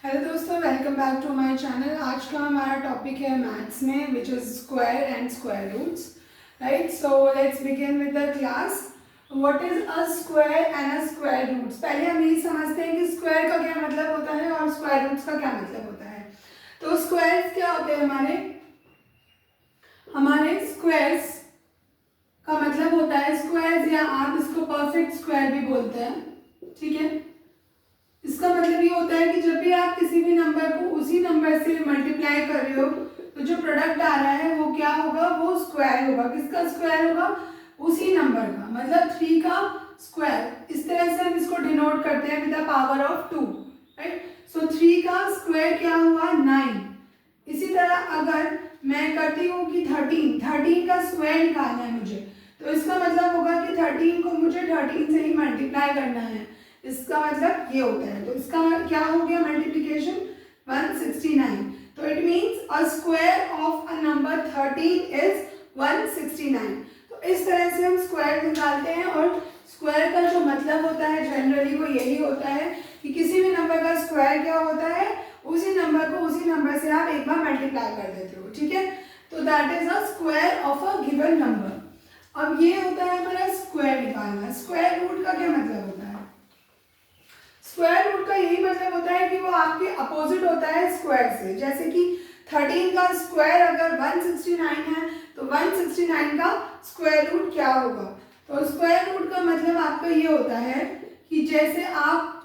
Hello दोस्तों, welcome back to my channel. आज का हमारा टॉपिक है मैथ्स में, which is square and square roots. Right, so let's begin with the class. What is a square and a square roots. पहले हम ये समझते हैं कि स्क्वायर का क्या मतलब होता है और स्क्वायर रूट्स का क्या मतलब होता है। तो स्क्वायर्स क्या होते हैं हमारे स्क्वायर्स का मतलब होता है स्क्वायर्स, या आप इसको परफेक्ट स्क्वायर भी बोलते हैं। ठीक है, इसका मतलब ये होता है कि जब भी आप किसी भी नंबर को उसी नंबर से मल्टीप्लाई कर रहे हो तो जो प्रोडक्ट आ रहा है वो क्या होगा, वो स्क्वायर होगा। किसका स्क्वायर होगा? उसी नंबर का, मतलब 3 का स्क्वायर। इस तरह से हम इसको डिनोट करते हैं with the power of 2। Right, so 3 का स्क्वायर क्या हुआ? 9। इसी तरह अगर मैं करती हूँ कि 13 का स्क्वायर निकालना है मुझे, तो इसका मतलब होगा कि 13 को मुझे 13 से ही मल्टीप्लाई करना है। इसका मतलब ये होता है। तो इसका क्या हो गया मल्टीप्लिकेशन? 169। तो it means a square of a number 13 is 169। तो इस तरह से हम स्क्वायर निकालते हैं, और स्क्वायर का जो मतलब होता है जनरली वो यही होता है कि किसी भी नंबर का स्क्वायर क्या होता है, उसी नंबर को उसी नंबर से आप एक बार मल्टीप्लाई कर देते हो। ठीक है, तो that is a square of a given number. अब ये होता है हमारा स्क्वायर निकालना। स्क्वायर रूट का क्या मतलब होता है? स्क्वायर रूट का यही मतलब होता है कि वो आपके अपोजिट होता है स्क्वायर से। जैसे कि 13 का स्क्वायर अगर 169 है तो 169 का स्क्वायर रूट क्या होगा? तो स्क्वायर रूट का मतलब आपका ये होता है कि जैसे आप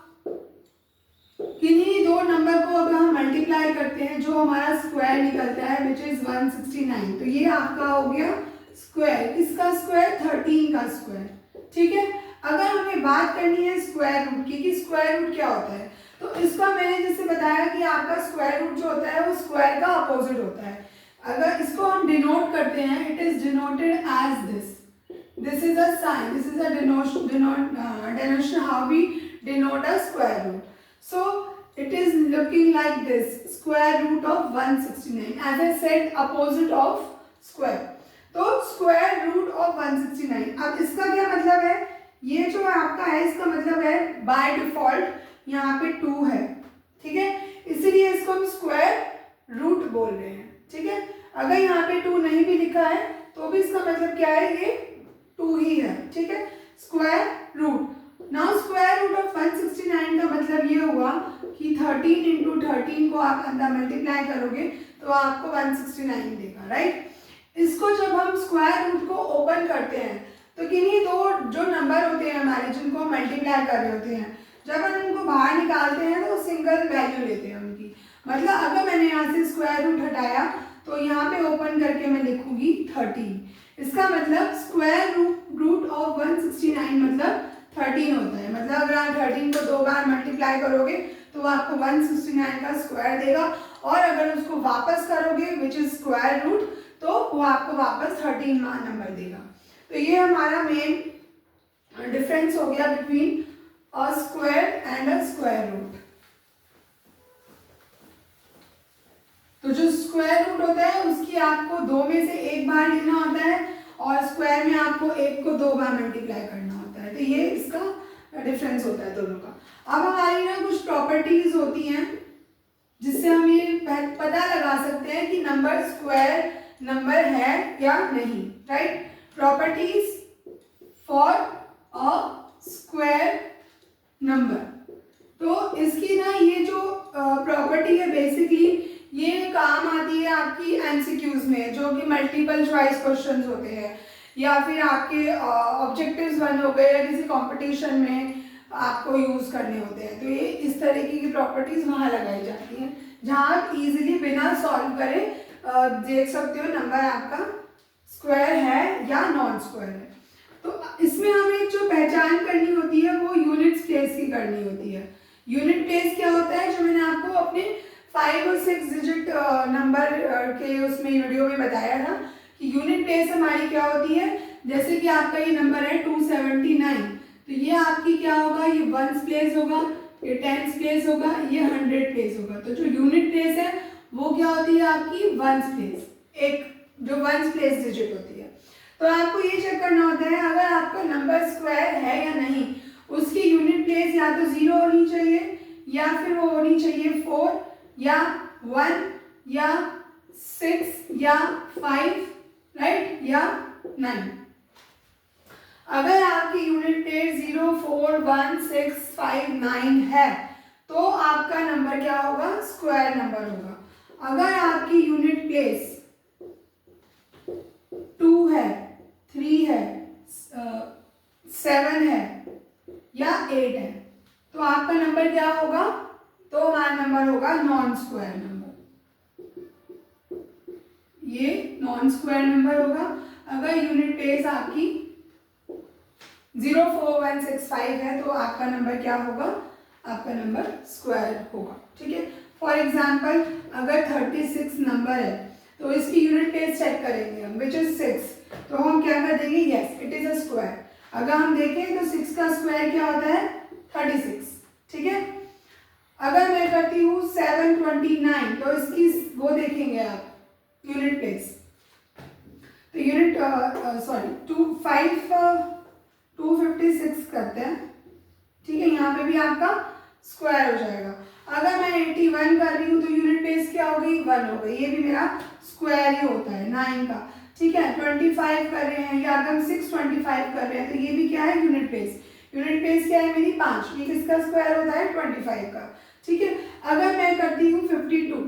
किन्हीं दो नंबर को अगर हम मल्टीप्लाई करते हैं, जो हमारा स्क्वायर निकलता है विच इज 169, तो ये आपका हो गया स्क्वायर। किसका स्क्वायर? 13 का स्क्वायर। ठीक है, अगर हमें बात करनी है स्क्वायर रूट की कि स्क्वायर रूट क्या होता है, तो इसका मैंने जैसे बताया कि आपका स्क्वायर रूट जो होता है वो स्क्वायर का अपोजिट होता है। अगर इसको हम डिनोट करते हैं, it is denoted as this is a sign, this is a denotation how we denote a square root. So it is looking like this, square root of 169, as I said, opposite of square. तो square root of 169। अब इसका क्या मतलब है? ये जो आपका है इसका मतलब है बाय डिफॉल्ट यहाँ पे 2 है। ठीक है, इसीलिए इसको हम स्क्वायर रूट बोल रहे हैं। ठीक है, अगर यहाँ पे 2 नहीं भी लिखा है तो भी इसका मतलब क्या है? ये 2 ही है। ठीक है, square root. Now square root of 169 का मतलब ये हुआ कि 13 इंटू 13 को आप अंदर मल्टीप्लाई करोगे तो आपको 169 देगा। राइट, इसको जब हम स्क्वायर रूट को ओपन करते हैं तो किन्हीं दो जो नंबर होते हैं हमारे, जिनको हम मल्टीप्लाई कर रहे होते हैं, जब हम इनको बाहर निकालते हैं तो सिंगल वैल्यू लेते हैं उनकी। मतलब अगर मैंने यहाँ से स्क्वायर रूट हटाया तो यहाँ पे ओपन करके मैं लिखूंगी 13। इसका मतलब स्क्वायर रूट ऑफ 169 मतलब 13 होता है। मतलब अगर आप 13 को 2 बार मल्टीप्लाई करोगे तो वो आपको 169 का स्क्वायर देगा, और अगर उसको वापस करोगे विच इज स्क्वायर रूट, तो वो आपको वापस 13 नंबर देगा। तो ये हमारा मेन डिफरेंस हो गया between a square and a square root. तो जो स्क्वायर रूट होता है उसकी आपको 2 में से एक बार लेना होता है, और स्क्वायर में आपको 1 को 2 बार मल्टीप्लाई करना होता है। तो ये इसका डिफरेंस होता है दोनों का। अब हमारी ना कुछ प्रॉपर्टीज होती हैं जिससे हम ये पता लगा सकते हैं कि नंबर स्क्वायर नंबर है या नहीं। Right, properties for a square number. तो इसकी ना ये जो प्रॉपर्टी है बेसिकली ये काम आती है आपकी एमसीक्यूज में, जो कि मल्टीपल चॉइस क्वेश्चंस होते हैं, या फिर आपके ऑब्जेक्टिव्स बन हो गए, या किसी कंपटीशन में आपको यूज करने होते हैं। तो ये इस तरीके की प्रॉपर्टीज वहाँ लगाई जाती हैं जहाँ आप इजीली बिना सॉल्व करे देख सकते हो नंबर आपका स्क्वायर है या नॉन स्क्वायर है। तो इसमें हमें जो पहचान करनी होती है वो यूनिट प्लेस की करनी होती है। यूनिट प्लेस क्या होता है? जो मैंने आपको अपने 5 और 6 डिजिट नंबर के उसमें वीडियो में बताया था कि यूनिट प्लेस हमारी क्या होती है। जैसे कि आपका ये नंबर है 279, तो ये आपकी क्या होगा? ये 1s प्लेस होगा, ये 10s प्लेस होगा, ये 100 प्लेस होगा। तो जो यूनिट प्लेस है वो क्या होती है आपकी? 1s प्लेस, एक जो 1s प्लेस डिजिट होती है। तो आपको ये चेक करना होता है अगर आपका नंबर स्क्वायर है या नहीं, उसकी यूनिट प्लेस या तो 0 होनी चाहिए या फिर वो होनी चाहिए 4 या 1 या 6 या 5, राइट, या 9। अगर आपकी यूनिट प्लेस 0, 4, 1, 6, 5, 9 है तो आपका नंबर क्या होगा, स्क्वायर नंबर होगा। अगर आपकी यूनिट प्लेस 2 है, 3 है, 7 है या 8 है तो आपका नंबर क्या होगा, तो हमारा नंबर होगा नॉन स्क्वायर नंबर। ये नॉन स्क्वायर नंबर होगा। अगर यूनिट प्लेस आपकी 0, 4, 1, 6, 5 है तो आपका नंबर क्या होगा, आपका नंबर स्क्वायर होगा। ठीक है, फॉर एग्जाम्पल अगर 36 नंबर है तो इसकी यूनिट प्लेस चेक करेंगे हम, विच इज 6, तो हम क्या कर देंगे, yes it is a square. अगर हम देखें तो 6 का स्क्वायर क्या होता है, 36। ठीक है, अगर मैं करती हूँ 729 तो इसकी वो देखेंगे आप यूनिट प्लेस, तो यूनिट सॉरी 256 करते हैं। ठीक है, यहाँ पे भी आपका स्क्वायर हो जाएगा। अगर मैं 81 कर रही हूँ तो यूनिट प्लेस क्या होगी, 1 हो गई, ये भी मेरा स्क्वायर ही होता है 9 का। ठीक है, 25 कर रहे हैं या अगर हम 625 कर रहे हैं तो ये भी क्या है, यूनिट प्लेस। यूनिट प्लेस क्या है मेरी 5, ये किसका स्क्वायर होता है, 25 का। ठीक है, अगर मैं करती हूँ 52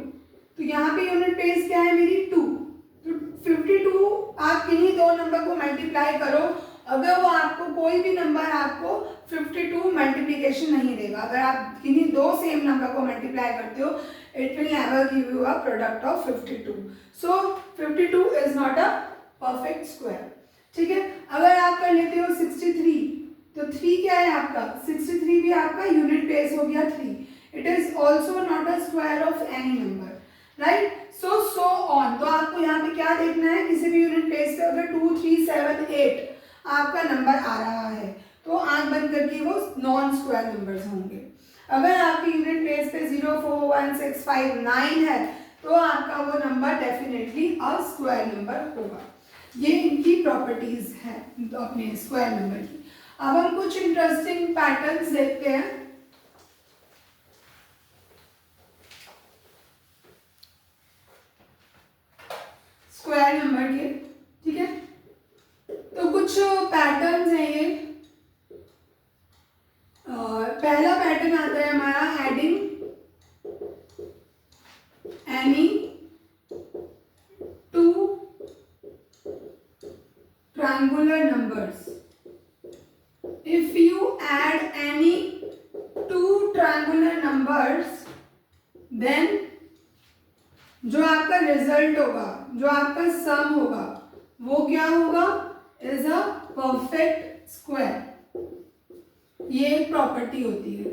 तो यहाँ पे यूनिट प्लेस क्या है मेरी 2, तो 52 आप किन्हीं दो नंबर को मल्टीप्लाई करो, अगर वो आपको कोई भी नंबर आपको 52 मल्टीप्लिकेशन नहीं देगा। अगर आप किन्हीं दो सेम नंबर को मल्टीप्लाई करते हो it will never give you a product of 52। So 52 is not a perfect square. ठीक है, अगर आप कर लेते हो 63 तो 3 क्या है आपका, 63 भी आपका यूनिट प्लेस हो गया 3, it is also not a square of any number, right. So on. तो आपको यहाँ पे क्या देखना है, किसी भी यूनिट प्लेस पे अगर 2, 3, 7, 8 आपका नंबर आ रहा है तो आंख बंद करके वो नॉन स्क्वायर नंबर्स होंगे। अगर आपकी यूनिट प्लेस पे 0, 4, 1, 6, 5, 9 है तो आपका वो number definitely a square number होगा। ये इनकी प्रॉपर्टीज है अपने स्क्वायर नंबर की। अब हम कुछ इंटरेस्टिंग पैटर्न्स देखते हैं स्क्वायर नंबर के। ठीक है, तो कुछ पैटर्न्स हैं ये। पहला पैटर्न आता है हमारा adding any two triangular numbers. If you add any two triangular numbers then जो आपका रिजल्ट होगा, जो आपका सम होगा वो क्या होगा, इज अ परफेक्ट स्क्वायर। ये एक प्रॉपर्टी होती है।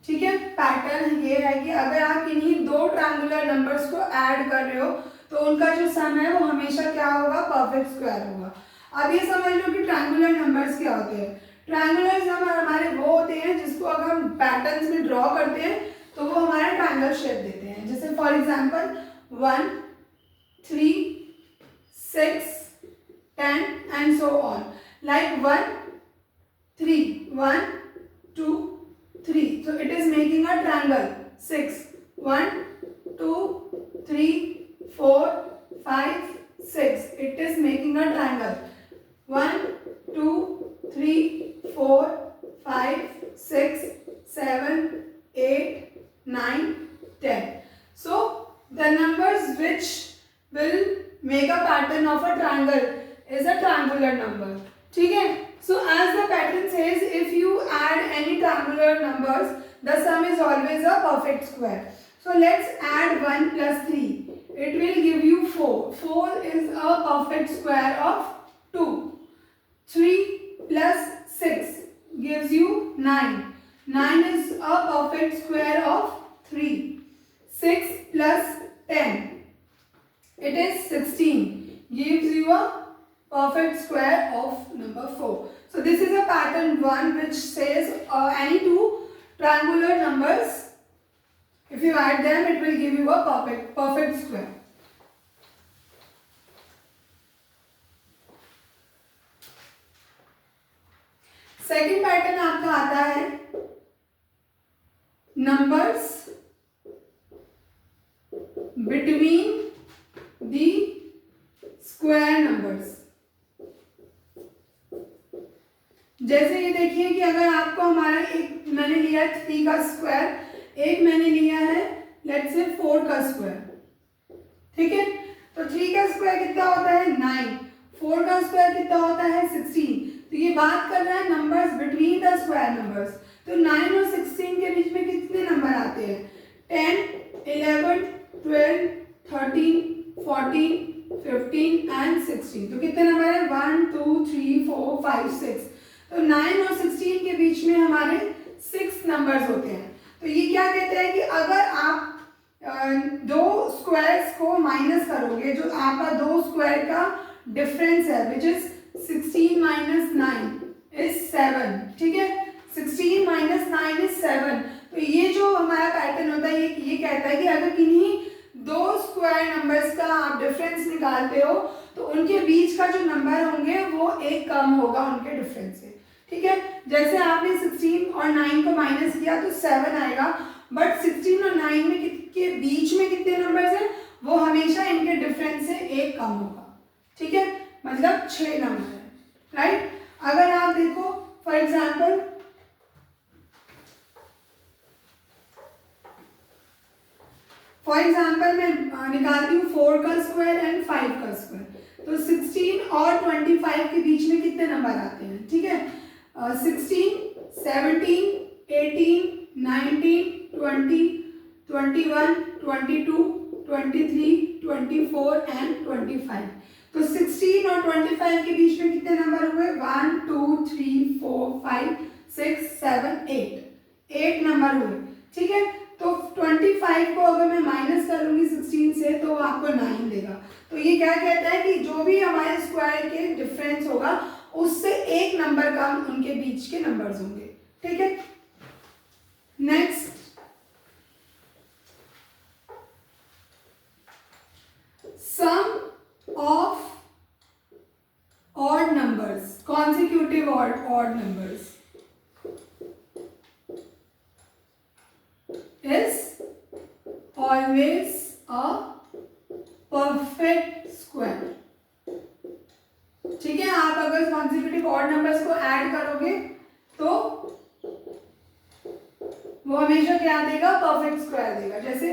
ठीक है, पैटर्न ये है कि अगर आप इन्हीं दो ट्रायंगुलर नंबर्स को ऐड कर रहे हो तो उनका जो सम है वो हमेशा क्या होगा, परफेक्ट स्क्वायर होगा। अब ये समझ लो कि ट्रायंगुलर नंबर्स क्या होते हैं। ट्रायंगुलर नंबर हमारे वो होते हैं जिसको अगर हम पैटर्न्स में ड्रॉ करते हैं तो वो हमारा ट्रायंगल शेप देते हैं। जैसे for example 1, 3, 6, 10 and so on. Like 1, 3, 1, 2, 3. So it is making a triangle. 6, 1, 2, 3, 4, 5, 6. It is making a triangle. 1, 2, 3, 4, 5, 6, 7, 8, 9, 10. So the numbers which will make a pattern of a triangle is a triangular number. ठीक है, so as the pattern says, if you add any triangular numbers the sum is always a perfect square. So let's add 1 plus 3, it will give you 4. 4 is a perfect square of 2. 3 plus 6 gives you 9. 9 is a perfect square of 3. 6 plus 10, it is 16, gives you a perfect square of number 4. So this is a pattern 1 which says any two triangular numbers, if you add them it will give you a perfect square. Second pattern आपका आता है numbers between the square numbers। जैसे ये देखिए कि अगर आपको हमारा एक मैंने लिया है 3 का स्क्वायर, एक मैंने लिया है लेट्स से 4 का स्क्वायर, ठीक है। तो 3 का स्क्वायर कितना होता है 9, 4 का स्क्वायर कितना होता है 16। तो ये बात कर रहा है numbers between the square numbers. तो 9 और 16 के बीच में कितने नंबर आते हैं 10, 11, 12, 13, 14, 15 एंड 16। तो कितने नंबर है 1, 2, 3, 4, 5, 6। तो 9 और 16 के बीच में हमारे 6 नंबर्स होते हैं। तो ये क्या कहते हैं कि अगर आप दो स्क्वायर्स को माइनस करोगे, जो आपका दो स्क्वायर का डिफरेंस है विच इज 16 माइनस 9 इज 7, ठीक है। 16 माइनस 9 इज 7। तो ये जो हमारा पैटर्न होता है ये कहता है कि अगर किन्हीं दो स्क्वायर नंबर्स का आप डिफरेंस निकालते हो तो उनके बीच का जो नंबर होंगे वो एक कम होगा उनके डिफरेंस से, ठीक है। जैसे आपने 16 और 9 को माइनस किया तो 7 आएगा, बट 16 और 9 में के बीच में कितने नंबर्स हैं वो हमेशा इनके डिफरेंस से एक कम होगा, ठीक है। मतलब 6 नंबर है, राइट। अगर आप देखो फॉर एग्जाम्पल मैं निकालती हूँ 4 का स्क्वायर एंड 5 का स्क्वायर। तो 16 और 25 के बीच में कितने नंबर आते हैं, ठीक है। 16, 17, 18, 19, 20, 21, 22, 23, 24 एंड 25। तो 16 और 25 के बीच में कितने नंबर हुए 1, 2, 3, 4, 5, 6, 7, 8 नंबर हुए, ठीक है। तो 25 को अगर मैं माइनस करूंगी 16 से तो आपको 9 देगा। तो ये क्या कहता है कि जो भी हमारे स्क्वायर के डिफरेंस होगा उससे एक नंबर कम उनके बीच के नंबर्स होंगे, ठीक है। Next, sum of odd numbers, consecutive odd numbers is always a perfect square, ठीक है। आप अगर कॉन्सिक्यूटिव ऑड नंबर्स को ऐड करोगे तो वो हमेशा क्या देगा परफेक्ट स्क्वायर देगा। जैसे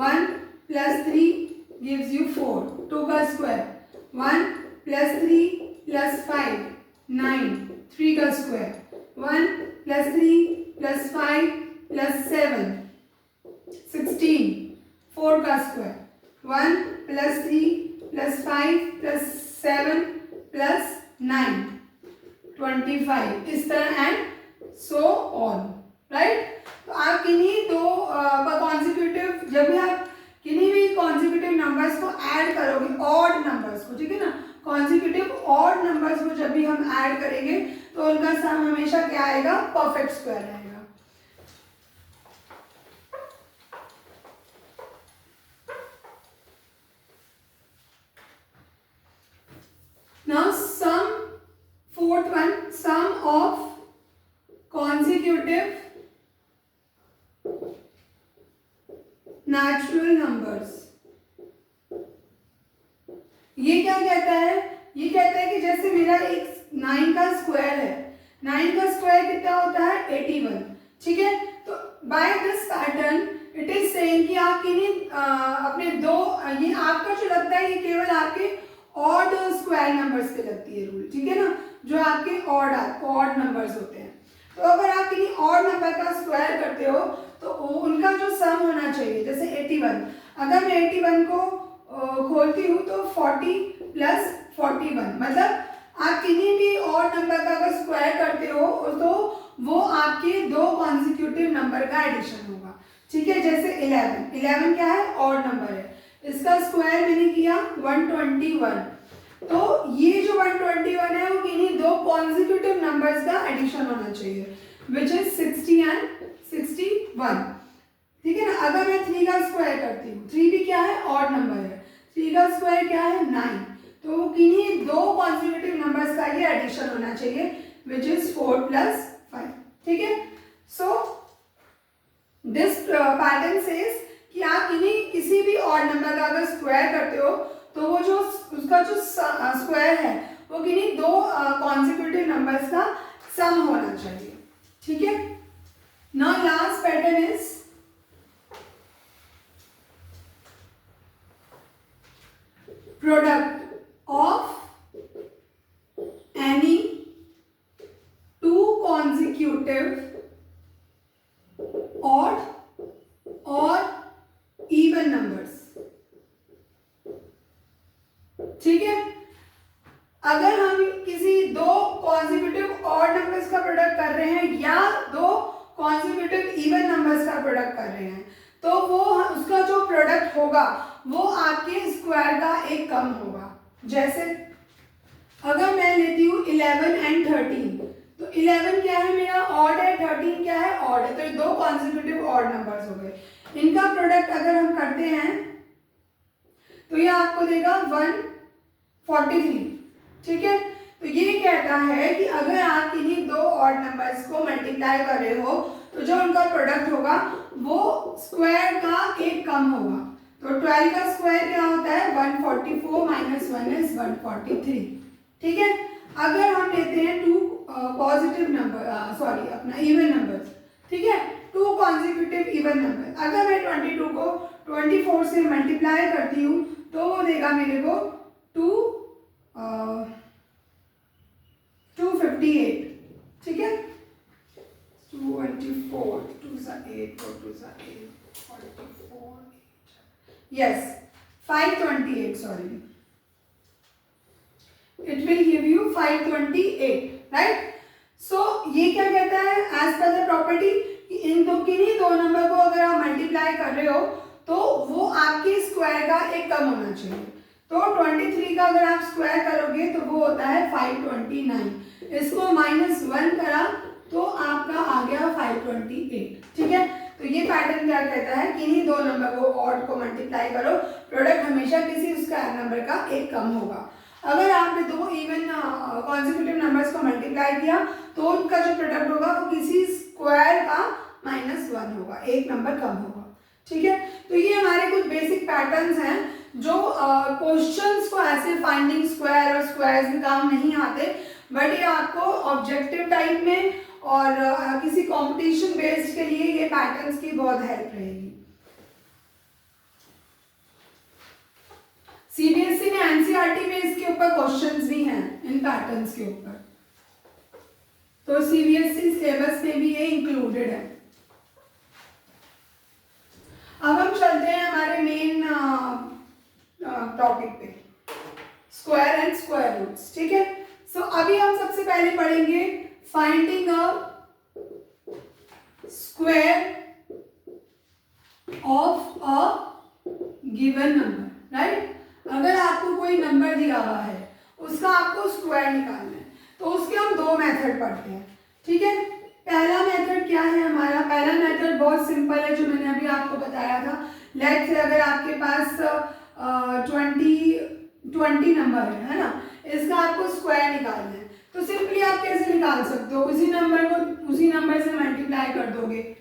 1 + 3 gives you 4, 2 का स्क्वायर 1 + 3 + 5 9, 3 का स्क्वायर 1 + 3 + 5 + 7 16, 4 का स्क्वायर 1 + 3 + 5 + 7 + 9 25, इस तरह एंड सो ऑन, राइट। तो आप किन्हीं दो कॉन्सिक्यूटिव जब भी आप किन्हीं भी कॉन्सिक्यूटिव नंबर्स को ऐड करोगे ऑड नंबर्स को, ठीक है ना, कॉन्सिक्यूटिव ऑड नंबर्स को जब भी हम ऐड करेंगे तो उनका सम हमेशा क्या आएगा परफेक्ट स्क्वायर आएगा। Now fourth one, sum of consecutive natural numbers। ये क्या कहता है, ये कहता है कि जैसे मेरा एक 9 का स्क्वायर है, 9 का स्क्वायर कितना होता है 81, ठीक है। तो by this pattern it is saying कि आप किन्हीं अपने दो, ये आपका जो लगता है ये केवल आपके ऑड स्क्वायर नंबर्स पे लगती है रूल, ठीक है ना, जो आपके ऑड नंबर्स होते हैं। तो अगर आप किन्हीं ऑड नंबर का स्क्वायर करते हो तो उनका जो सम होना चाहिए, जैसे 81, अगर मैं 81 को खोलती हूँ तो 40 + 41, मतलब आप किन्हीं भी ऑड नंबर का अगर स्क्वायर करते हो तो वो आपके दो कॉन्सिक्यूटिव नंबर का एडिशन होगा, ठीक है। जैसे 11 क्या है ऑड नंबर है, इसका स्क्वायर मैंने किया 121, तो ये जो 121 है वो किन्हीं दो कॉन्सिक्यूटिव नंबर्स का एडिशन होना चाहिए विच इज 60 एंड 61, ठीक है ना। अगर मैं 3 का स्क्वायर करती हूँ, 3 भी क्या है ऑड नंबर है, 3 का स्क्वायर क्या है 9, तो वो किन्हीं दो कॉन्सिक्यूटिव नंबर्स का ये एडिशन होना चाहिए विच इज 4 + 5, ठीक है। सो दिस पैटर्न सेज कि आप किसी भी ऑड नंबर का अगर स्क्वायर करते हो तो वो जो उसका जो स्क्वायर है वो किन्हीं दो कॉन्सिक्यूटिव नंबर्स का सम होना चाहिए, ठीक है। Now last pattern is product of any two consecutive odd or even numbers, ठीक है। अगर हम किसी दो कॉन्जिक्यूटिव ऑड नंबर्स का प्रोडक्ट कर रहे हैं या दो कॉन्जिक्यूटिव इवन नंबर्स का प्रोडक्ट कर रहे हैं तो वो उसका जो प्रोडक्ट होगा वो आपके स्क्वायर का एक कम होगा। जैसे अगर मैं लेती हूँ 11 एंड 13, तो 11 क्या है मेरा ऑड है, 13 क्या है ऑड है, तो ये दो कॉन्जिक्यूटिव ऑड नंबर्स हो गए। इनका प्रोडक्ट अगर हम करते हैं तो ये आपको देगा 143, ठीक है। तो ये कहता है कि अगर आप किन्हीं दो ऑड नंबर्स को मल्टीप्लाई कर रहे हो तो जो उनका प्रोडक्ट होगा वो स्क्वायर का एक कम होगा। तो 12 का स्क्वायर क्या होता है 144 माइनस 1 इज 143, ठीक है। अगर हम लेते हैं टू पॉजिटिव नंबर अपना इवन नंबर, ठीक है, टू कॉन्जिक्यूटिव इवन नंबर, अगर मैं 22 को 24 से मल्टीप्लाई करती हूँ तो वो देगा मेरे को 258, ठीक है। 224 2 सा 8 4 2 सा 8 44 yes 528 sorry, it will give you 528, right? So ये क्या कहता है as per the property कि इन दो किन्हीं दो नंबर को अगर आप मल्टीप्लाई कर रहे हो तो वो आपके स्क्वायर का एक कम होना चाहिए। तो 23 का अगर आप स्क्वायर करोगे तो वो होता है 529, इसको -1 करा तो आपका आ गया 528, ठीक है। तो ये पैटर्न क्या कहता है कि इन्हीं दो नंबर को ऑड को मल्टीप्लाई करो, प्रोडक्ट हमेशा किसी स्क्वायर नंबर का एक कम होगा। अगर आपने दो इवन कॉन्जिक्यूटिव नंबर्स को मल्टीप्लाई किया तो उनका जो प्रोडक्ट होगा वो किसी स्क्वायर का -1 होगा, एक नंबर कम होगा, ठीक है। तो ये हमारे कुछ बेसिक पैटर्न्स हैं जो क्वेश्चंस को ऐसे फाइंडिंग स्क्वायर और स्क्वायर्स में काम नहीं आते, बट ये आपको ऑब्जेक्टिव टाइप में और किसी कंपटीशन बेस्ड के लिए ये पैटर्न्स की बहुत हेल्प रहेगी। सीबीएसई में एनसीईआरटी में इसके ऊपर क्वेश्चंस भी हैं इन पैटर्न्स के ऊपर, तो सीबीएसई सिलेबस में भी ये इंक्लूडेड है। अब हम चलते हैं हमारे मेन टॉपिक पे, स्क्वायर एंड स्क्वायर रूट्स, ठीक है। सो अभी हम सबसे पहले पढ़ेंगे finding a square of a given number, right. अगर आपको कोई नंबर दिया हुआ है उसका आपको स्क्वायर निकालना है तो उसके हम दो मेथड पढ़ते हैं, ठीक है। पहला मेथड क्या है हमारा, पहला मेथड बहुत सिंपल है जो मैंने अभी आपको बताया था। लेट्स से अगर आपके पास 20 नंबर है ना, इसका आपको स्क्वायर निकालना है तो सिंपली आप कैसे निकाल सकते हो, उसी नंबर को उसी नंबर से मल्टीप्लाई कर दोगे,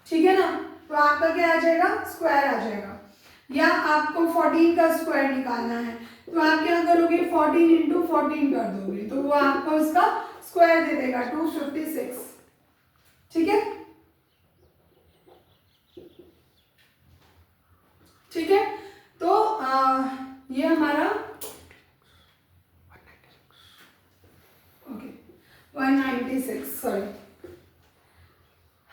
ठीक है ना, तो आपका क्या आ जाएगा स्क्वायर आ जाएगा। या आपको 14 का स्क्वायर निकालना है तो आप क्या करोगे 14 इंटू 14 कर दोगे तो वो आपको उसका स्क्वायर दे देगा 256, ठीक है, ठीक है। तो ये हमारा 196 सॉरी,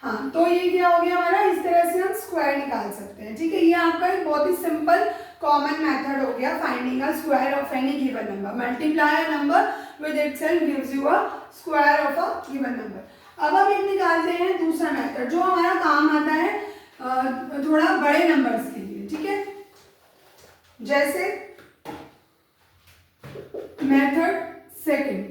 हाँ, तो ये क्या हो गया हमारा, इस तरह से हम स्क्वायर निकाल सकते हैं, ठीक है। ये आपका एक बहुत ही सिंपल कॉमन मेथड हो गया finding a square of any given number, multiply a number with itself gives you a square of a given number. अब हम एक निकालते हैं दूसरा मेथड जो हमारा काम आता है थोड़ा बड़े नंबर्स के लिए, ठीक है। जैसे मेथड सेकंड,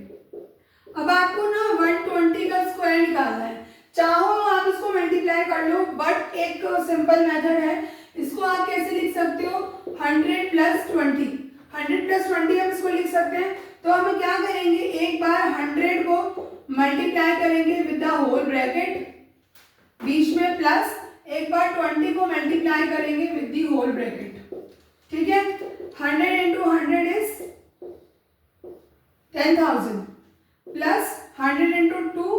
अब आपको ना 120 का स्क्वायर निकालना है, चाहो आप इसको मल्टीप्लाई कर लो, बट एक सिंपल मेथड है, इसको आप कैसे लिख सकते हो 100 प्लस 20, 100 प्लस 20 हम इसको लिख सकते हैं। तो हम क्या करेंगे, एक बार 100 को मल्टीप्लाई करेंगे विद द होल ब्रैकेट, बीच में प्लस, एक बार 20 को मल्टीप्लाई करेंगे विद दी होल ब्रैकेट, ठीक है। 100 into 100 is 10,000 plus 100 into 2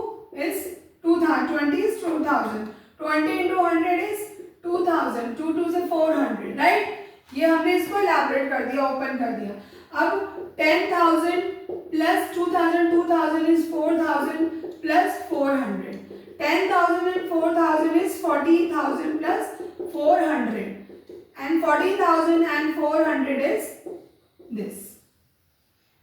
is 2000, 20 is 2000, 20 into 100 is 2000, 2 2 से 400, राइट। ये हमने इसको इलैबोरेट कर दिया, ओपन कर दिया। अब 10,000 plus 2000, 2000 is 4000 plus 400, 10,000 and 4000 is 14,000 plus 400, and 14,000 and 400 is this।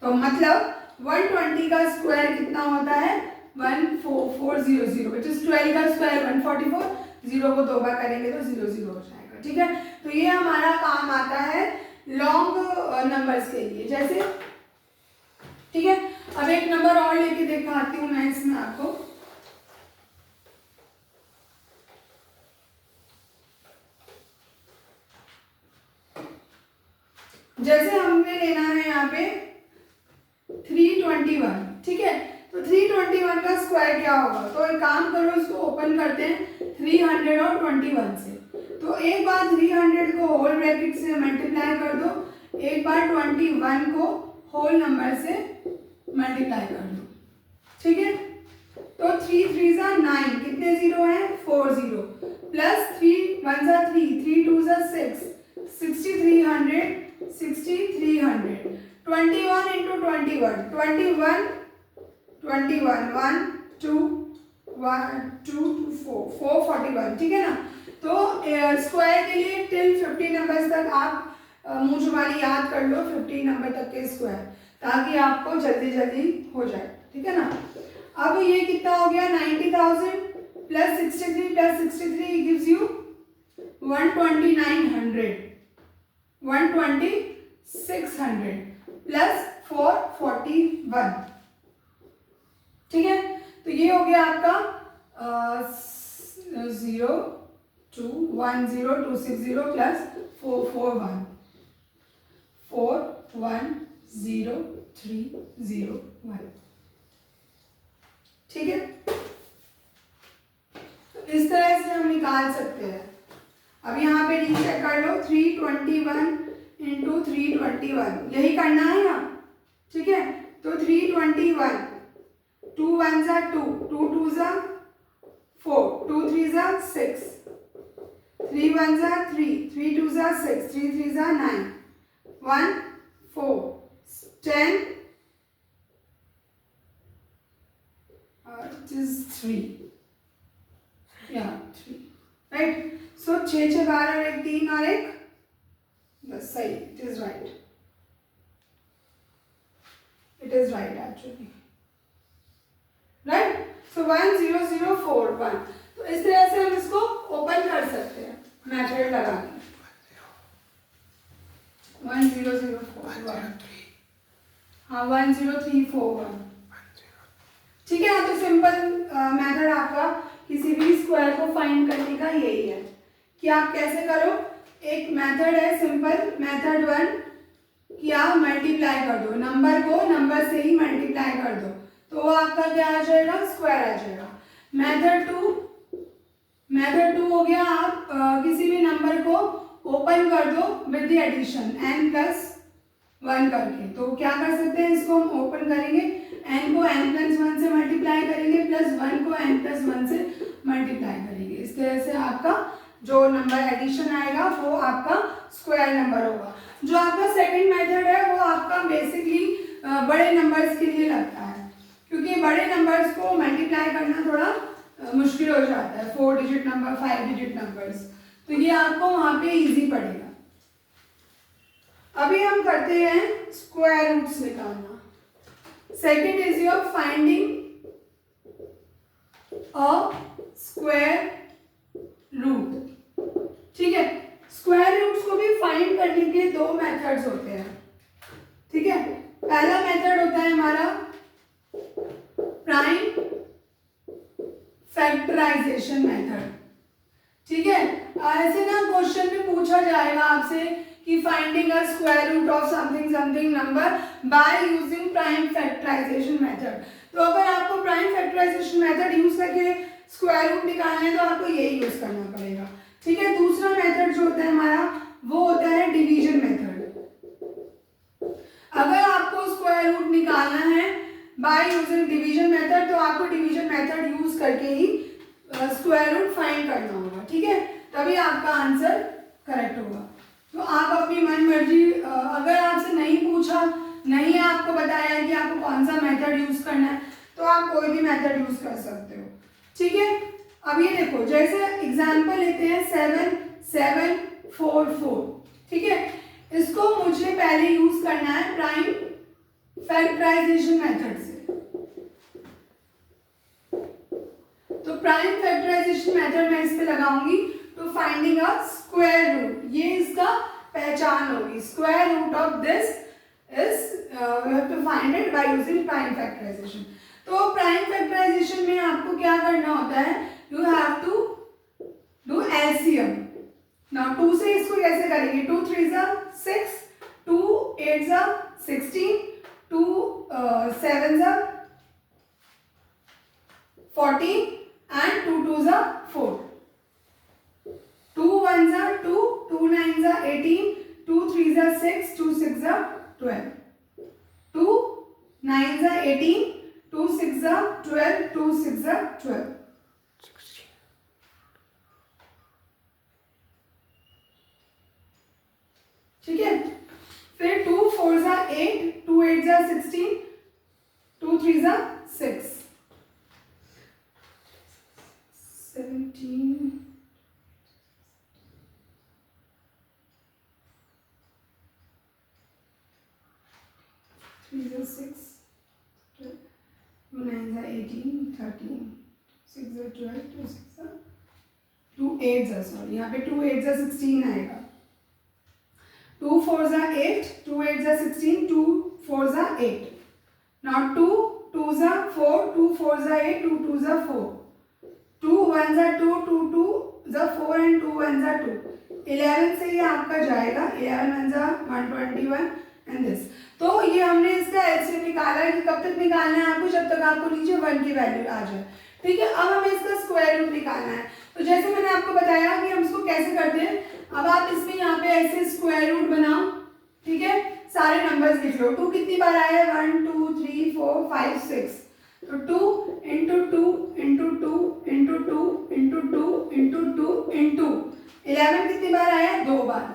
तो मतलब 120 का स्क्वायर कितना होता है 14400, विच इज 12 का स्क्वायर 144, 0 को 2 बार करेंगे तो 0 0 हो जाएगा, ठीक है। तो ये हमारा काम आता है लॉन्ग नंबर्स के लिए, जैसे, ठीक है। अब एक नंबर और लेके दिखाती हूँ मैं इसमें आपको। जैसे हमने लेना है यहाँ पे 321, ठीक है। तो 321 का स्क्वायर क्या होगा, तो एक काम करो, इसको ओपन करते हैं 300 और 21 से। तो एक बार 300 को होल ब्रैकेट से मल्टीप्लाई कर दो, एक बार 21 को होल नंबर से मल्टीप्लाई कर दो, ठीक है। तो 3 3 सा 9, कितने जीरो हैं 4 0, प्लस 3 1 सा 3, 3 2 सा 6, 6300, 6300, 21 into 21, 21 21 1 2 1 2 2 4 441, ठीक है ना। तो स्क्वायर के लिए टिल 50 नंबर्स तक आप मुंह जुबानी याद कर लो, 50 नंबर तक के स्क्वायर, ताकि आपको जल्दी जल्दी हो जाए, ठीक है ना। अब ये कितना हो गया 90,000 plus 63 plus 63 gives you 12900, 12600 plus 441, ठीक है। तो ये हो गया आपका 0 2 1 0 2 6 0 प्लस 441 4 1 0 3 0 1, ठीक है। तो इस तरह से हम निकाल सकते हैं। अब यहाँ पे रीचेक कर लो, 321 इंटू 321, यही करना है ना, ठीक है। तो 321, 2 1 सा 2, 2 2 सा 4, 2 3 सा 6, 3 1 सा 3, 3 2 सा 6, 3 3 सा 9, 1 4 10, it is 3, yeah 3, right। so 6 6 12 और 1 3 और 1 10, सही, it is right, it is right actually, right। so 10041। तो इस तरह से हम इसको ओपन कर सकते हैं मेथड लगा के, 10041, हाँ 10341, ठीक है। तो सिंपल मेथड आपका किसी भी स्क्वायर को फाइंड करने का यही है कि आप कैसे करो। एक मेथड है सिंपल, मेथड 1 कि आप मल्टीप्लाई कर दो, नंबर को नंबर से ही मल्टीप्लाई कर दो, तो वो आपका क्या आ जाएगा स्क्वायर आ जाएगा। मेथड 2 हो गया, आप किसी भी नंबर को ओपन कर दो with the addition n plus 1 करके। तो क्या कर सकते हैं, इसको हम ओपन करेंगे, n को n प्लस 1 से मल्टीप्लाई करेंगे, प्लस 1 को n प्लस 1 से मल्टीप्लाई करेंगे। इस तरह से आपका जो नंबर एडिशन आएगा वो आपका स्क्वायर नंबर होगा। जो आपका सेकंड मेथड है वो आपका बेसिकली बड़े नंबर्स के लिए लगता है, क्योंकि बड़े नंबर्स को मल्टीप्लाई करना थोड़ा मुश्किल हो जाता है, 4 डिजिट नंबर 5 डिजिट नंबर्स, तो ये आपको वहाँ पे इजी पड़ेगा। अभी हम करते हैं स्क्वायर रूट्स निकालना। Second is your finding a square root, ठीक है। स्क्वायर रूट्स को भी फाइंड करने के 2 मेथड्स होते हैं, ठीक है। पहला मेथड होता है हमारा प्राइम फैक्टराइजेशन मेथड, ठीक है। ऐसे ना क्वेश्चन में पूछा जाएगा आपसे कि finding a square root of something something number by using prime factorisation method. तो अगर आपको प्राइम फैक्टराइजेशन मेथड यूज करके स्क्वायर रूट निकालना है तो आपको यही यूज करना पड़ेगा। ठीक है, दूसरा मेथड जो होता है हमारा वो होता है डिवीजन मेथड। अगर आपको स्क्वायर रूट निकालना है बाय यूजिंग डिवीजन मेथड तो आपको डिवीजन मेथड यूज करके ही स्क्वायर रूट फाइंड करना होगा। ठीक है, तभी आपका आंसर करेक्ट होगा। तो आप अपनी मन मर्जी, अगर आपसे नहीं पूछा, नहीं आपको बताया कि आपको कौन सा मेथड यूज करना है, तो आप कोई भी मेथड यूज कर सकते हो। ठीक है, अब ये देखो, जैसे एग्जांपल लेते हैं 7 7 4 4। ठीक है, इसको मुझे पहले यूज करना है प्राइम फैक्टराइजेशन मेथड से। तो प्राइम फैक्टराइजेशन मेथड मैं इस पे लगाऊंगी to finding a square root. ये इसका पहचान होगी, square root of this is we have to find it by using prime factorisation. तो प्राइम फैक्टराइजेशन में आपको क्या करना होता है, you have to do LCM. Now 2 से इसको कैसे करेंगे, 2 3 जा 6, 2 8 जा 16, 2 7 जा 14 and 2 2 जा 4, 2 1 जा 2, 2 9 जा 18, 2 3 जा 6, 2 6 जा 12, 2 9 जा 18, 2 6 जा 12, 2 6 जा 12। ठीक है, फिर 2 4 जा 8, 2 8 जा 16, 2 3 जा 6, 17, 3 जा 6, 2 9 जा 18, 13, 6 जा 12, 2 6 जा 2 8 जा, सॉरी यहाँ पे 2 8 जा 16 आएगा। 2 4 जा 8, 2 8 जा 16, 2 4 जा 8। Now 2 2 जा 4, 2 4 जा 8, 2 2 जा 4, 2 1 जा 2, 2 2 जा 4 and 2 1 जा 2। 11 से ये आपका जाएगा, 11 1 जा 121 and this। तो ये हमने इसका एलसीएम निकाला है कि कब तक निकालना है आपको, जब तक आपको नीचे 1 की वैल्यू आ जाए। ठीक है, अब हमें इसका स्क्वायर रूट निकालना है। तो जैसे मैंने आपको बताया कि हम इसको कैसे करते हैं, अब आप इसमें यहाँ पे ऐसे स्क्वायर रूट बनाओ। ठीक है, सारे नंबर्स लिख लो। 2 कितनी बार आया है, 1 2 3 4 5 6। तो 2 into 2 into 2 into 2 into 2 into 2 into 11 कितनी बार आया, 2 बार,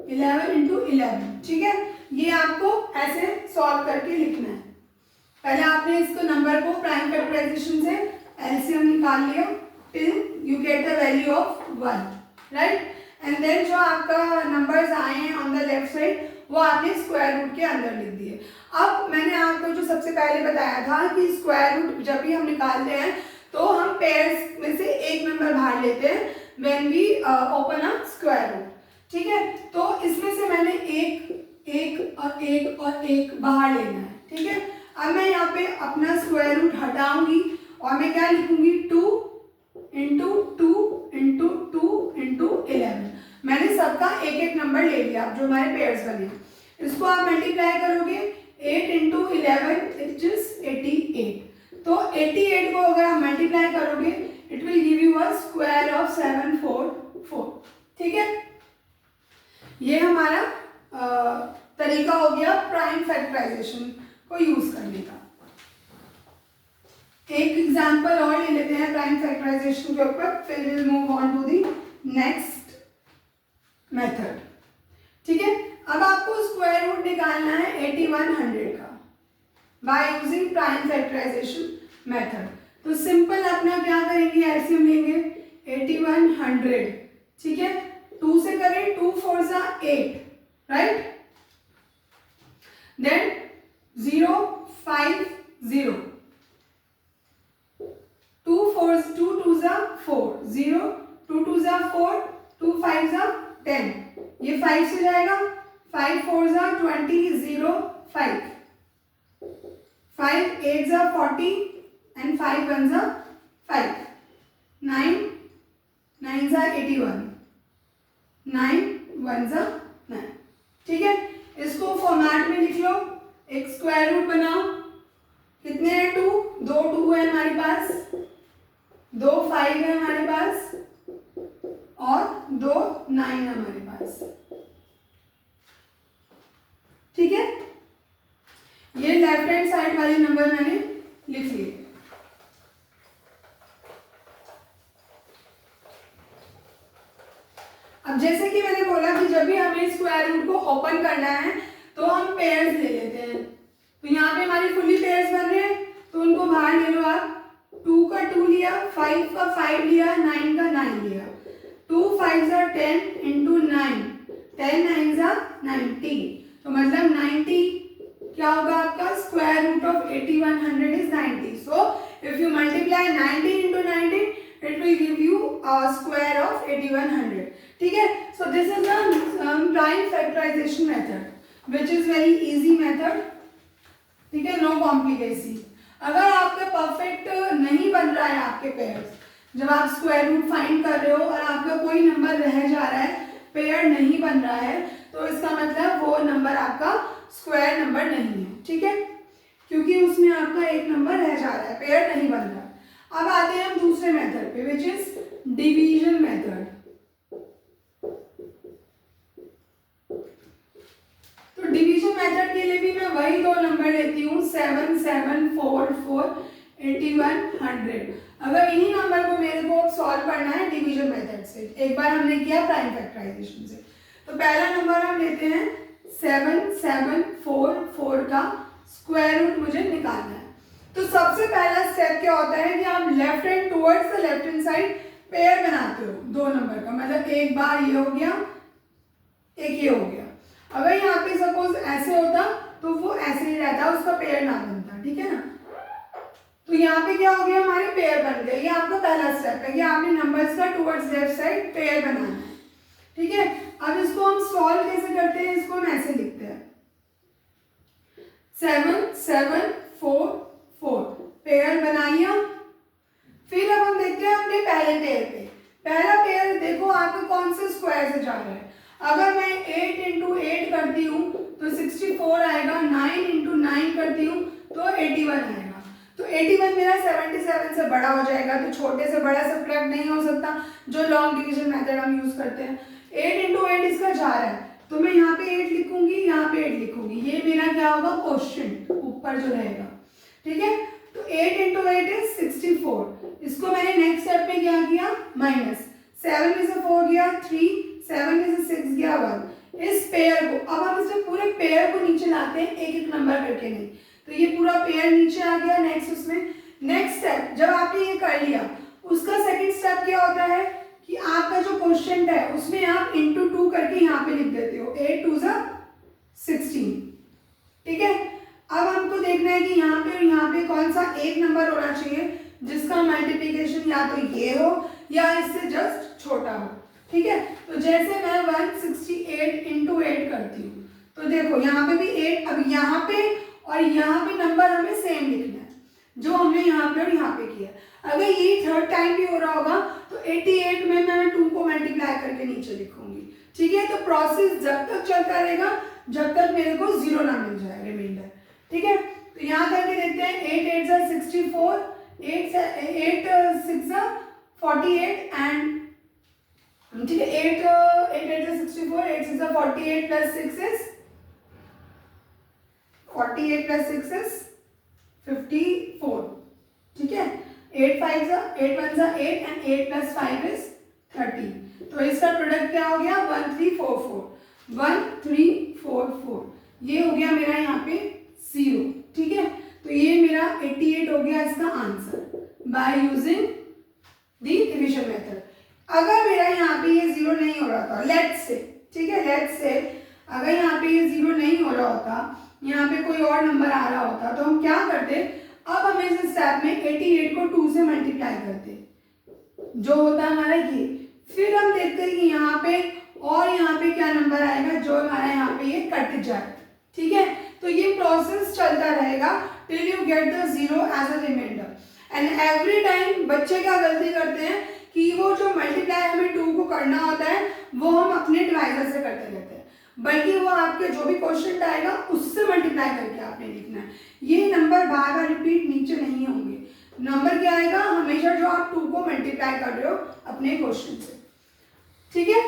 11 इंटू 11। ठीक है, ये आपको ऐसे सॉल्व करके लिखना है। पहले आपने इसको नंबर को प्राइम फैक्टराइजेशन से एलसीएम निकाल लिया till you get the value of 1, right. And then जो आपका नंबर्स आए हैं ऑन द लेफ्ट साइड वो आपने स्क्वायर रूट के अंदर लिख दिए। अब मैंने आपको जो सबसे पहले बताया था कि स्क्वायर रूट जब भी हम निकालते हैं तो हम पेयर्स में से एक नंबर बाहर लेते हैं when we open a square root. ठीक है, तो इसमें से मैंने एक और एक बाहर लेना है। ठीक है, अब मैं यहाँ पे अपना स्क्वायर रूट हटाऊंगी और मैं क्या लिखूंगी, 2 इंटू 2 इंटू 2 इंटू 11। मैंने सबका एक एक नंबर ले लिया जो हमारे पेयर्स बने। इसको आप मल्टीप्लाई करोगे 8 इंटू 11 इट इज 88। तो 88 को अगर आप मल्टीप्लाई करोगे it will give you a square of 744। ठीक है, ये हमारा तरीका हो गया प्राइम फैक्टराइजेशन को यूज करने का। एक एग्जांपल और ले लेते हैं प्राइम फैक्टराइजेशन के ऊपर, फिर will move on to the next method. ठीक है, अब आपको स्क्वायर रूट निकालना है 8100 का by using prime factorisation method. तो सिंपल अपना क्या करेंगे, एलसीएम लेंगे 8100। ठीक है, 2 से करें, 2 4 जा 8, राइट। देन 0 5 0, 2 2 जा 4, 0 2 2 जा 4, 2 5 जा 10, ये 5 से जाएगा, 5 4 जा 20, 0 5, 5 8 जा 40 and 5 1 जा 5, 9 9 जा 81, 9 1 जा 9। ठीक है, इसको फॉर्मेट में लिख लो, एक स्क्वायर रूट बनाओ। कितने हैं, 2 2 है हमारे पास, 2 5 है हमारे पास और 2 9 है हमारे पास। ठीक है, ये लेफ्ट हैंड साइड वाले नंबर मैंने लिख लिए। अब जैसे कि मैंने बोला कि जब भी हमें स्क्वायर रूट को ओपन करना है तो हम पेयर्स ले लेते हैं। तो यहाँ पे हमारी फुल्ली पेयर्स बन रहे हैं, तो उनको बाहर ले लो आप। 2 का 2 लिया, 5 का 5 लिया, 9 का 9 लिया। 2 5 10 इंटू 9, 10 9 90। तो मतलब 90 क्या होगा आपका? Square root of 8100 is 90। So if you multiply 90 into 90 it will give you a square of 8100. ठीक है, so this is a prime factorization method which is very easy method. ठीक है, no complication. अगर आपका परफेक्ट नहीं बन रहा है आपके पेयर्स, जब आप स्क्वायर रूट फाइंड कर रहे हो और आपका कोई नंबर रह जा रहा है, पेयर नहीं बन रहा है, तो इसका मतलब वो नंबर आपका स्क्वायर नंबर नहीं है। ठीक है, क्योंकि उसमें आपका एक नंबर रह जा रहा है, पेयर नहीं बन रहा है। अब आते हैं हम दूसरे मेथड पे, विच इज डिवीजन मेथड। तो डिवीजन मेथड के लिए भी मैं वही दो नंबर लेती हूँ, 7 7 4 4 8100। अगर इन्हीं नंबर को मेरे को सॉल्व करना है डिवीजन मेथड से, एक बार हमने किया प्राइम फैक्टराइजेशन से, तो पहला नंबर हम लेते हैं 7 7 4 4 का स्क्वायर रूट मुझे निकालना है। तो सबसे पहला स्टेप क्या होता है कि आप left hand towards the left hand side pair बनाते हो दो नंबर का। मतलब एक बार ये हो गया, एक ये हो गया। अगर यहाँ पे सपोज ऐसे होता तो वो ऐसे ही रहता, उसका पेयर ना बनता। ठीक है ना, तो यहाँ पे क्या हो गया, हमारे पेयर बन गए। ये आपका पहला स्टेप है कि आपने नंबर्स का टुवर्ड्स लेफ्ट साइड पेयर बनाना है। ठीक है, अब इसको हम सॉल्व कैसे करते हैं, इसको हम ऐसे लिखते हैं 7 7 4 4 पेयर बनाइए। फिर अब हम देखते हैं अपने पहले पेयर पे। पहला पेयर देखो आपका कौन से स्क्वायर से जा रहा है। अगर मैं 8 इंटू 8 करती हूँ तो 64 आएगा, 9 इंटू 9 करती हूँ तो 81 आएगा। तो 81 मेरा 77 से बड़ा हो जाएगा, तो छोटे से बड़ा सब्ट्रैक्ट नहीं हो सकता, जो लॉन्ग डिवीजन मेथड हम यूज करते हैं। 8 इंटू 8 इसका जा रहा है, तो मैं यहाँ पे 8 लिखूंगी, यहाँ पे 8 लिखूंगी। ये मेरा क्या होगा, क्वोशिएंट ऊपर जो रहेगा। ठीक है, तो 8 इंटू 8 इज 64। इसको मैंने नेक्स्ट स्टेप पे क्या किया, माइनस 7 में से 4 गया 3, 7 में से 6 गया 1। इस पेयर को अब हम इसमें पूरे पेयर को नीचे लाते हैं, एक एक नंबर करके नहीं। तो ये पूरा पेयर नीचे आ गया। नेक्स्ट उसमें नेक्स्ट स्टेप जब आपने ये कर लिया, उसका सेकंड स्टेप क्या होता है कि आपका जो क्वोशिएंट है उसमें आप इंटू 2 करके यहाँ पे लिख देते हो, 8 2 16। ठीक है, अब हमको देखना है कि यहाँ पे और यहाँ पे कौन सा एक नंबर होना चाहिए जिसका मल्टीप्लिकेशन या तो ये हो या इससे जस्ट छोटा हो। ठीक है, तो जैसे मैं 168 इंटू 8 करती हूँ, तो देखो यहाँ पे भी 8, अब यहाँ पे और यहाँ पे नंबर हमें सेम लिखना है जो हमने यहाँ पे और यहाँ पे किया। अगर ये थर्ड टाइम भी हो रहा होगा तो 88 में मैं 2 को मल्टीप्लाई करके नीचे लिखूंगी। ठीक है, तो प्रोसेस जब तक चलता रहेगा जब तक मेरे को 0 ना मिल जाए रिमाइंडर। ठीक है, तो यहाँ करके देखते हैं 8 8 64, 8 6 48 एंड ठीक है 8 8 64, 8 6 48 प्लस 6 इज 48 प्लस 6 इज 54। ठीक है, 8 5 8 1 8 एंड 8 प्लस 5 इज 30। तो इसका प्रोडक्ट क्या हो गया, 1344 1344। ये हो गया मेरा यहाँ पे 0। ठीक है, तो ये मेरा 88 हो गया इसका answer by using the division method. अगर मेरा यहाँ पे ये 0 नहीं हो रहा था, लेट्स से, ठीक है लेट्स से अगर यहाँ पे ये 0 नहीं हो रहा होता, यहाँ पे कोई और नंबर आ रहा होता, तो हम क्या करते, अब हम इस स्टेप में 88 को 2 से मल्टीप्लाई करते, जो होता है हमारा ये। फिर हम देखते हैं कि यहाँ पे और यहाँ पे क्या नंबर आएगा जो हमारा यहाँ पे ये कट जाए। ठीक है, तो ये प्रोसेस चलता रहेगा till you get the 0 as a remainder. And every time बच्चे क्या गलती करते हैं कि वो जो मल्टीप्लाई हमें 2 को करना होता है वो हम अपने डिवाइजर से करते रहते हैं, बल्कि वो आपके जो भी क्वेश्चन आएगा उससे मल्टीप्लाई करके आपने लिखना है। ये नंबर बार बार रिपीट नीचे नहीं होंगे, नंबर क्या आएगा, हमेशा जो आप 2 को मल्टीप्लाई कर रहे हो अपने क्वेश्चन से। ठीक है,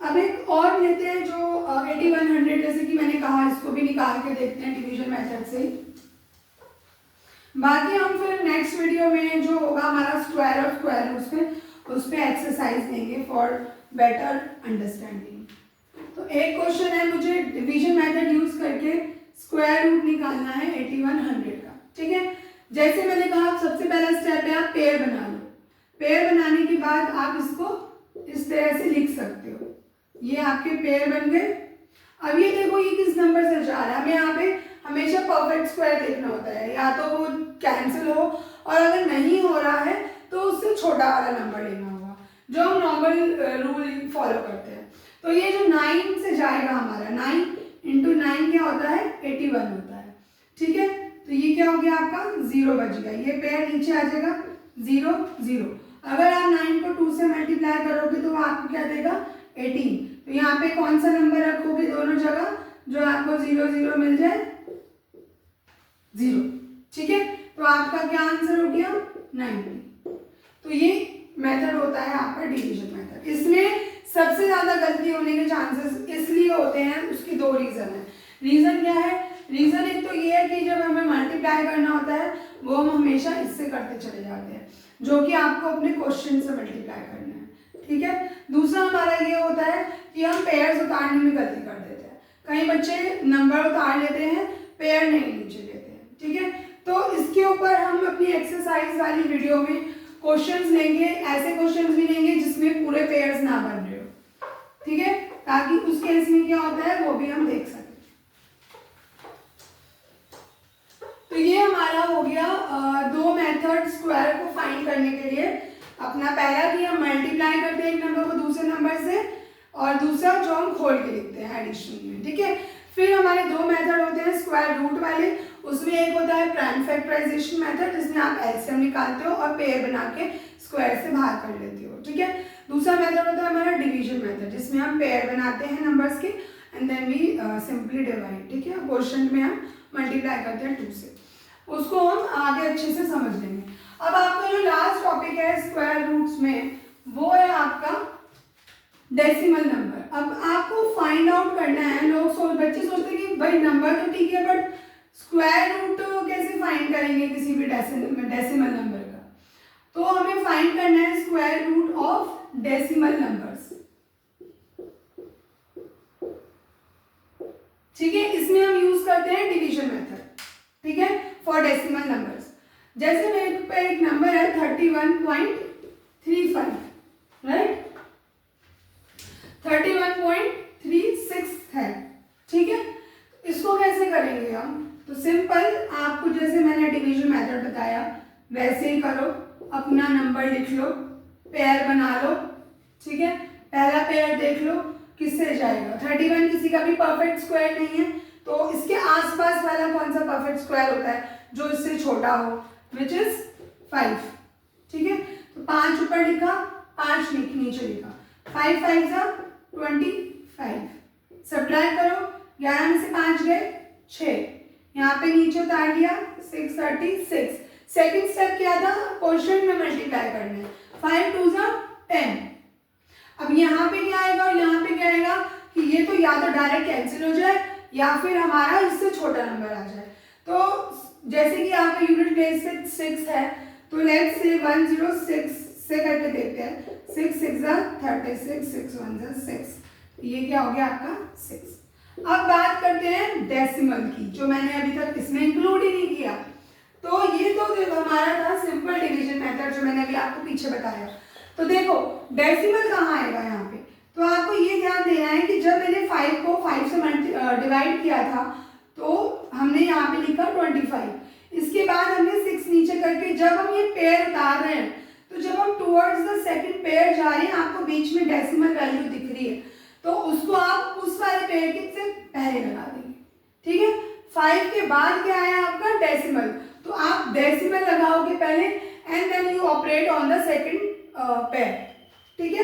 अब एक और लेते हैं जो 8100, जैसे कि मैंने कहा इसको भी निकाल के देखते हैं डिवीजन मेथड से। बाकी हम फिर नेक्स्ट वीडियो में जो होगा हमारा स्क्वायर और स्क्वायर रूट्स पे, उस पर एक्सरसाइज देंगे फॉर बेटर अंडरस्टैंडिंग। तो एक क्वेश्चन है, मुझे डिवीजन मेथड यूज करके स्क्वायर रूट निकालना है 8100 का। ठीक है, जैसे मैंने कहा सबसे पहला स्टेप है आप पेयर बना लो। पेयर बनाने के बाद आप इसको इस तरह से लिख सकते हो, ये आपके पेयर बन गए। अब ये देखो ये किस नंबर से जा रहा है, हमें यहाँ पे हमेशा परफेक्ट स्क्वायर देखना होता है, या तो वो कैंसिल हो और अगर नहीं हो रहा है तो उससे छोटा वाला नंबर लेना होगा, जो हम नॉर्मल रूल फॉलो करते हैं। तो ये जो 9 से जाएगा हमारा, 9 × 9 क्या होता है, 81 होता है। ठीक है, तो ये क्या हो गया आपका 0 बच गया, ये पेयर नीचे आ जाएगा 0 0। अगर आप 9 को 2 से मल्टीप्लाई करोगे तो वो आपको क्या देगा 18। तो यहाँ पे कौन सा नंबर रखोगे दोनों जगह, जो आपको 0 0 मिल जाए 0। ठीक है, तो आपका क्या आंसर हो गया 90। तो ये मेथड होता है आपका डिवीजन मेथड। इसमें सबसे ज्यादा गलती होने के चांसेस इसलिए होते हैं, उसकी 2 रीजन है। रीजन क्या है, रीजन एक तो ये है कि जब हमें मल्टीप्लाई करना होता है वो हम हमेशा इससे करते चले जाते हैं, जो कि आपको अपने क्वेश्चन से मल्टीप्लाई करना है। ठीक है, दूसरा हमारा ये होता है कि हम पेयर्स उतारने में गलती कर देते हैं। कई बच्चे नंबर उतार लेते हैं, पेयर नहीं नीचे लेते हैं। ठीक है, तो इसके ऊपर हम अपनी एक्सरसाइज वाली वीडियो में क्वेश्चंस लेंगे, ऐसे क्वेश्चंस भी लेंगे जिसमें पूरे पेयर्स ना बन रहे हो। ठीक है, ताकि उस केस में क्या होता है वो भी हम देख सकें। तो ये हमारा हो गया 2 मेथड स्क्वायर को फाइंड करने के लिए। अपना पहला कि हम मल्टीप्लाई करते हैं एक नंबर को दूसरे नंबर से, और दूसरा जो हम खोल के लिखते हैं एडिशन में। ठीक है, फिर हमारे 2 मेथड होते हैं स्क्वायर रूट वाले। उसमें एक होता है प्राइम फैक्टराइजेशन मेथड, जिसमें आप एलसीएम निकालते हो और पेयर बना के स्क्वायर से बाहर कर लेते हो। ठीक है, दूसरा मेथड होता है हमारा डिवीजन मेथड, जिसमें हम पेयर बनाते हैं नंबर्स के and then we simply divide. ठीक है, क्वेश्चन में हम मल्टीप्लाई करते हैं 2 से, उसको हम आगे अच्छे से समझ लेंगे। अब आपका जो लास्ट टॉपिक है स्क्वायर रूट्स में, वो है आपका डेसिमल नंबर। अब आपको फाइंड आउट करना है, बच्चे सोचते हैं कि भाई नंबर तो ठीक है बट स्क्वायर रूट कैसे फाइंड करेंगे किसी भी डेसिमल नंबर का। तो हमें फाइंड करना है square root of decimal numbers. ठीक है, इसमें हम यूज करते हैं डिवीजन मेथड। ठीक है, फॉर डेसिमल नंबर्स। जैसे मेरे पे एक नंबर है 31.35, राइट, 31.36 है। ठीक है, इसको कैसे करेंगे हम, तो सिंपल आपको जैसे मैंने डिवीजन मेथड बताया वैसे ही करो, अपना नंबर लिख लो, पेयर बना लो। ठीक है, पहला पेयर देख लो किससे जाएगा, 31 किसी का भी परफेक्ट स्क्वायर नहीं है, तो इसके आसपास वाला कौन सा परफेक्ट स्क्वायर होता है जो इससे छोटा हो, विच इज 5। ठीक है, तो 5 ऊपर लिखा, 5 नीचे लिखा, 5 5 जा 25। सब्ट्रैक्ट करो, 11 में से 5 गए 6, यहाँ पे नीचे उतार लिया 636। सेकेंड स्टेप क्या था, क्वेश्चन में मल्टीप्लाई करना है, 5 2 जा 10। अब यहाँ पे क्या आएगा और यहाँ पे क्या आएगा कि ये तो या तो डायरेक्ट कैंसिल हो जाए या फिर हमारा इससे छोटा नंबर आ जाए। तो जैसे कि आपका यूनिट प्लेस से 6 है, तो लेट्स से 106 से करके देखते हैं, 6 6 जा 36, 6 1 जा 6, ये क्या हो गया आपका 6। अब बात करते हैं डेसिमल की, जो मैंने अभी तक इसमें इंक्लूड ही नहीं किया। तो ये तो हमारा था सिंपल डिवीजन मेथड, जो मैंने अभी आपको पीछे बताया। तो देखो डेसिमल कहाँ आएगा यहाँ पे, तो आपको ये ध्यान देना है कि जब मैंने 5 को 5 से डिवाइड किया था तो हमने यहाँ पे लिखा 25। इसके बाद हमने 6 नीचे करके जब हम ये पेयर उतार रहे हैं, तो जब हम टुवर्ड्स द सेकंड पेयर जा रहे हैं, आपको बीच में डेसिमल वैल्यू दिख रही है, तो उसको आप उस वाले पेयर के से पहले लगा देंगे। ठीक है, 5 के बाद क्या है आपका डेसिमल, तो आप डेसिमल लगाओगे पहले and then you operate on the second pair. ठीक है,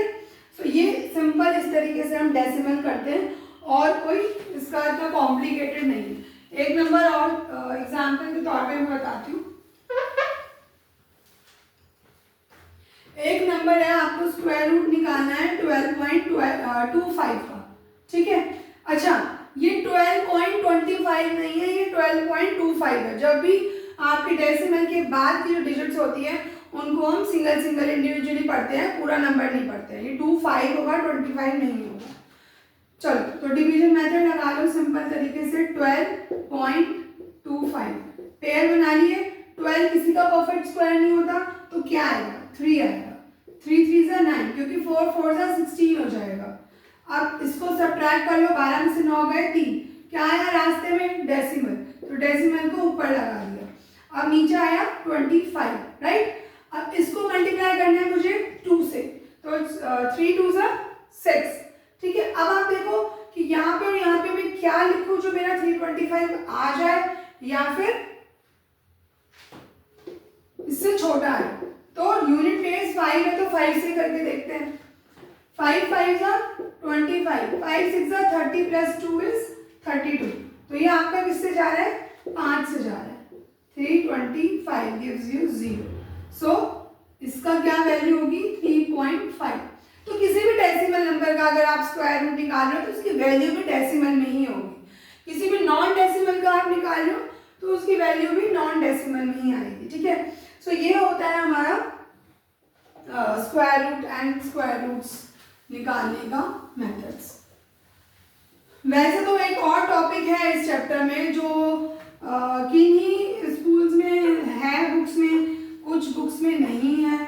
तो ये सिंपल इस तरीके से हम डेसिमल करते हैं, और कोई इसका इतना कॉम्प्लिकेटेड नहीं है। एक नंबर और एग्जाम्पल के तौर पे मैं बताती हूँ। एक नंबर है, आपको स्क्वायर रूट निकालना है 12.25 का, ठीक है। अच्छा, ये 12.25 नहीं है, ये 12.25 है। जब भी आपके डेसिमल के बाद की जो डिजिट्स होती है उनको हम सिंगल सिंगल इंडिविजुअली पढ़ते हैं, पूरा नंबर नहीं पढ़ते हैं। ये 25 होगा, 25 नहीं होगा। चलो, तो डिवीजन मेथड लगा लो सिंपल तरीके से। 12.25 पेयर बना लिए। 12 किसी का परफेक्ट स्क्वायर नहीं होता, तो क्या आएगा? 3 आएगा। 3 3 ज़ा 9, क्योंकि 4 4 ज़ा 16 हो जाएगा। अब इसको सब्ट्रैक्ट कर लो, 12 में से 9 गए 3, क्या आया रास्ते में? डेसिमल, तो डेसिमल को ऊपर लगा दिया। अब नीचे आया 25, राइट। अब इसको मल्टीप्लाई करना है मुझे 2 से, तो 3 2 ज़ा 6, ठीक है। अब आप देखो कि यहाँ पे और यहाँ पे मैं क्या लिखूं जो मेरा 325 आ जाए, या फिर इससे छोटा है। तो यूनिट प्लेस 5 है, तो 5 से करके देखते हैं। 5 5 ज़ा 25, 5 6 ज़ा 30 प्लस 2 इज 32। तो ये आपका किससे जा रहा है? 5 से जा रहा है। 325 gives you 0। सो इसका क्या वैल्यू होगी? 3.5। तो किसी भी डेसिमल नंबर का अगर आप स्क्वायर रूट निकाल रहे हो तो उसकी वैल्यू भी डेसिमल में ही होगी। किसी भी नॉन डेसिमल का आप निकाल रहे हो तो उसकी वैल्यू भी नॉन डेसिमल में ही आएगी, ठीक है। सो ये होता है हमारा square root and square roots निकालने का मेथड्स। वैसे तो एक और टॉपिक है इस चैप्टर में जो किन्हीं स्कूल्स में है, बुक्स में, कुछ बुक्स में नहीं है,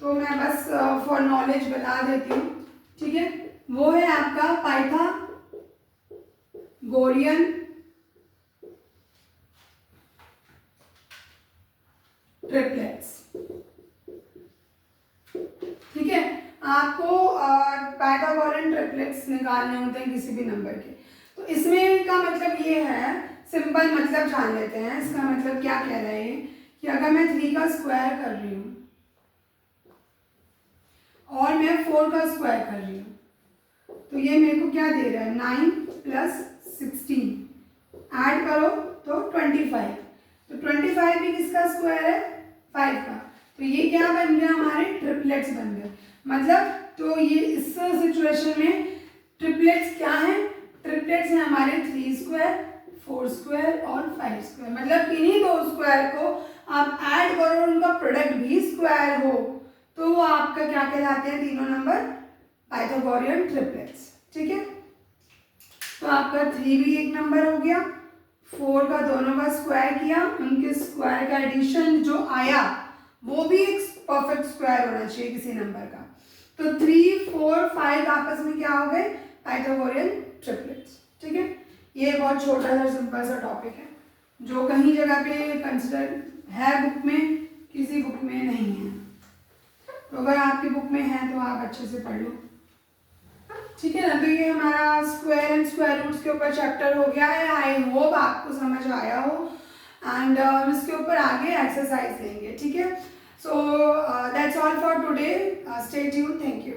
तो मैं बस फॉर नॉलेज बता देती हूँ, ठीक है। वो है आपका पाइथागोरियन ट्रिपलेट्स, ठीक है। आपको पाइथागोरियन ट्रिपलेट्स निकालने होते हैं किसी भी नंबर के। तो इसमें का मतलब ये है, सिंपल मतलब जान लेते हैं। इसका मतलब क्या कह रहे हैं कि अगर मैं 3 का स्क्वायर कर रही हूँ और मैं 4 का स्क्वायर कर रही हूँ, तो ये मेरे को क्या दे रहा है? 9 प्लस 16, ऐड करो तो 25। तो 25 भी किसका स्क्वायर है? 5 का। तो ये क्या बन गया? हमारे ट्रिपलेट्स बन गए। मतलब तो ये इस सिचुएशन में ट्रिपलेट्स क्या है? ट्रिपलेट्स हैं हमारे 3 स्क्वायर, 4 स्क्वायर और 5 स्क्वायर। मतलब किन्हीं दो स्क्वायर को आप ऐड करो, उनका प्रोडक्ट भी स्क्वायर हो, तो वो आपका क्या कहलाते हैं? तीनों नंबर पाइथागोरियन ट्रिपलेट्स, ठीक है। तो आपका 3 भी एक नंबर हो गया, 4 का दोनों का स्क्वायर किया, उनके स्क्वायर का एडिशन जो आया वो भी एक परफेक्ट स्क्वायर होना चाहिए किसी नंबर का। तो 3 4 5 आपस में क्या हो गए? पाइथागोरियन ट्रिपलेट्स, ठीक है। ये बहुत छोटा सा सिंपल सा टॉपिक है जो कहीं जगह पे कंसिडर है बुक में, किसी बुक में नहीं है। तो अगर आपकी बुक में है तो आप अच्छे से पढ़ लो, ठीक है ना। तो ये हमारा स्क्वायर एंड स्क्वायर रूट्स के ऊपर चैप्टर हो गया है। आई होप आपको समझ आया हो, एंड इसके ऊपर आगे एक्सरसाइज लेंगे, ठीक है। So that's all for today, stay tuned, thank you.